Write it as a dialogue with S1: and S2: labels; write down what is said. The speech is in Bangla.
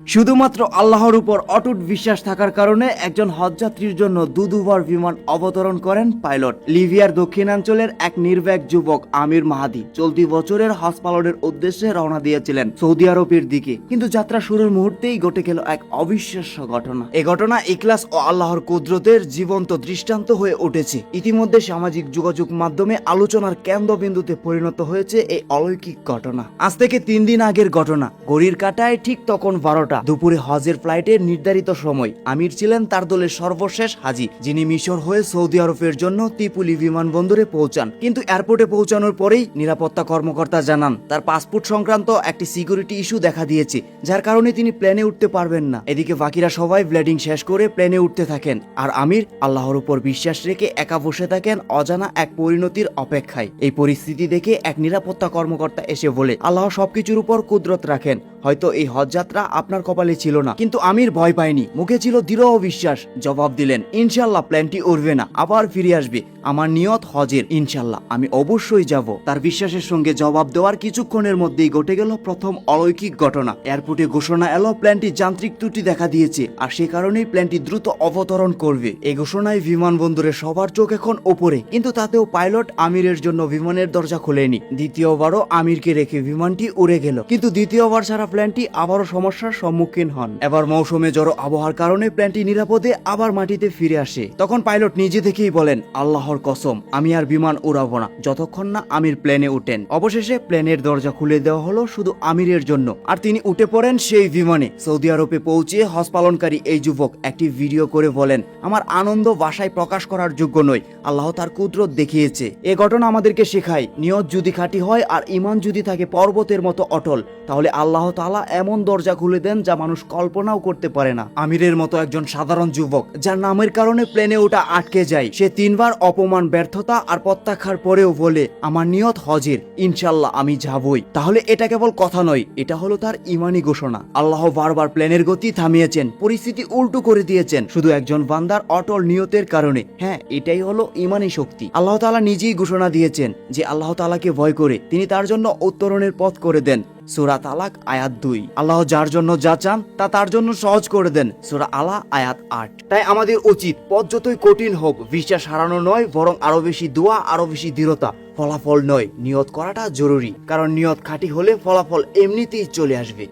S1: শুধুমাত্র আল্লাহর উপর অটুট বিশ্বাস থাকার কারণে একজন হজযাত্রীর জন্য দুবার বিমান অবতরণ করেন পাইলট। লিবিয়ার দক্ষিণাঞ্চলের এক নির্ভীক যুবক আমির মাহাদি চলতি বছরের হজ পালনের উদ্দেশ্যে রওনা দিয়েছিলেন সৌদি আরবের দিকে, কিন্তু যাত্রা শুরুর মুহূর্তেই ঘটে গেল এক অবিশ্বাস্য ঘটনা। এই ঘটনা ইখলাস ও আল্লাহর কুদরতের জীবন্ত দৃষ্টান্ত হয়ে উঠেছে। ইতিমধ্যে সামাজিক যোগাযোগ মাধ্যমে আলোচনার কেন্দ্রবিন্দুতে পরিণত হয়েছে এই অলৌকিক ঘটনা। আজ থেকে 3 দিন আগের ঘটনা। ঘড়ির কাঁটায় ঠিক তখন 12টা দুপুরে হজের ফ্লাইটের নির্ধারিত সময়। আমির ছিলেন তার দলের সর্বশেষ হাজি, যিনি মিশর হয়ে সৌদি আরবের জন্য ত্রিপুলি বিমানবন্দরে পৌঁছান। কিন্তু এয়ারপোর্টে পৌঁছানোর পরেই নিরাপত্তা কর্মকর্তা জানান তার পাসপোর্ট সংক্রান্ত একটি সিকিউরিটি ইস্যু দেখা দিয়েছে, যার কারণে তিনি প্লেনে উঠতে পারবেন না। এদিকে বাকিরা সবাই ব্লেডিং শেষ করে প্লেনে উঠতে থাকেন, আর আমির আল্লাহর উপর বিশ্বাস রেখে একা বসে থাকেন অজানা এক পরিণতির অপেক্ষায়। এই পরিস্থিতি দেখে এক নিরাপত্তা কর্মকর্তা এসে বলে, আল্লাহ সবকিছুর উপর কুদরত রাখেন, হয়তো এই হজযাত্রা আপনার কপালে ছিল না। কিন্তু আমির ভয় পায়নি, মুখে ছিল দৃঢ় বিশ্বাস। জবাব দিলেন, ইনশাল্লাহ প্ল্যানটি উড়বে না, আবার ফিরে আসবে। আমার নিয়ত হজের, ইনশাল্লাহ আমি অবশ্যই যাব। তার বিশ্বাসের সঙ্গে জবাব দেওয়ার কিছুক্ষণের মধ্যেই ঘটে গেল প্রথম অলৌকিক ঘটনা। এয়ারপোর্টে ঘোষণা এলো প্ল্যানটি যান্ত্রিক ত্রুটি দেখা দিয়েছে, আর সে কারণেই প্ল্যানটি দ্রুত অবতরণ করবে। এই ঘোষণায় বিমানবন্দরে সবার চোখ এখন ওপরে, কিন্তু তাতেও পাইলট আমিরের জন্য বিমানের দরজা খোলেনি। দ্বিতীয়বারও আমিরকে রেখে বিমানটি উড়ে গেল, কিন্তু দ্বিতীয়বার ছাড়া প্ল্যানটি আবারও সমস্যার সম্মুখীন হন। এবার মৌসুমে জড়ো আবহাওয়ার কারণে প্ল্যানটি নিরাপদে আবার মাটিতে ফিরে আসে। তখন পাইলট নিজে থেকেই বলেন, আল্লাহর কসম, আমি আর বিমান উড়াবো না যতক্ষণ না আমির প্লেনে উঠেন। অবশেষে প্লেনের দরজা খুলে দেওয়া হলো শুধু আমিরের জন্য, আর তিনি উঠে পড়েন সেই বিমানে। সৌদি আরবে পৌঁছে হজ পালনকারী এই যুবক একটি ভিডিও করে বলেন, আমার আনন্দ ভাষায় প্রকাশ করার যোগ্য নয়, আল্লাহ তার কুদরত দেখিয়েছে। এ ঘটনা আমাদেরকে শেখায়, নিয়ত যদি খাঁটি হয় আর ঈমান যদি থাকে পর্বতের মতো অটল, তাহলে আল্লাহ তাআলা এমন দরজা খুলে দেন যা মানুষ কল্পনাও করতে পারে না। আমিরের মতো একজন সাধারণ যুবক, যার নামের কারণে প্লেনে ওঠা আটকে যায়, সে 3 বার অপমান, ব্যর্থতা আর প্রত্যাখ্যার পরেও বলে, আমার নিয়ত হজের, ইনশাল্লাহ আমি যাবই। তাহলে এটা কেবল কথা নয়, এটা হলো তার ঈমানি ঘোষণা। আল্লাহ বারবার প্লেনের গতি থামিয়েছেন, পরিস্থিতি উল্টো করে দিয়েছেন, শুধু একজন বান্দার অটল নিয়তের কারণে। হ্যাঁ, এটাই হলো ঈমানি শক্তি। আল্লাহ তাআলা নিজেই ঘোষণা দিয়েছেন যে আল্লাহ তাআলাকে ভয় করে তিনি তার জন্য উত্তরণের পথ করে দেন। সূরা তালাক আয়াত 2। আল্লাহ যার জন্য যা চান তা তার জন্য সহজ করে দেন। সূরা আলা আয়াত 8। তাই আমাদের উচিত পথ যতই কঠিন হোক বিশ্বাস হারানো নয়, বরং আরো বেশি দোয়া, আরো বেশি দৃঢ়তা। ফলাফল নয়, নিয়ত করাটা জরুরি, কারণ নিয়ত খাঁটি হলে ফলাফল এমনিতেই চলে আসবে।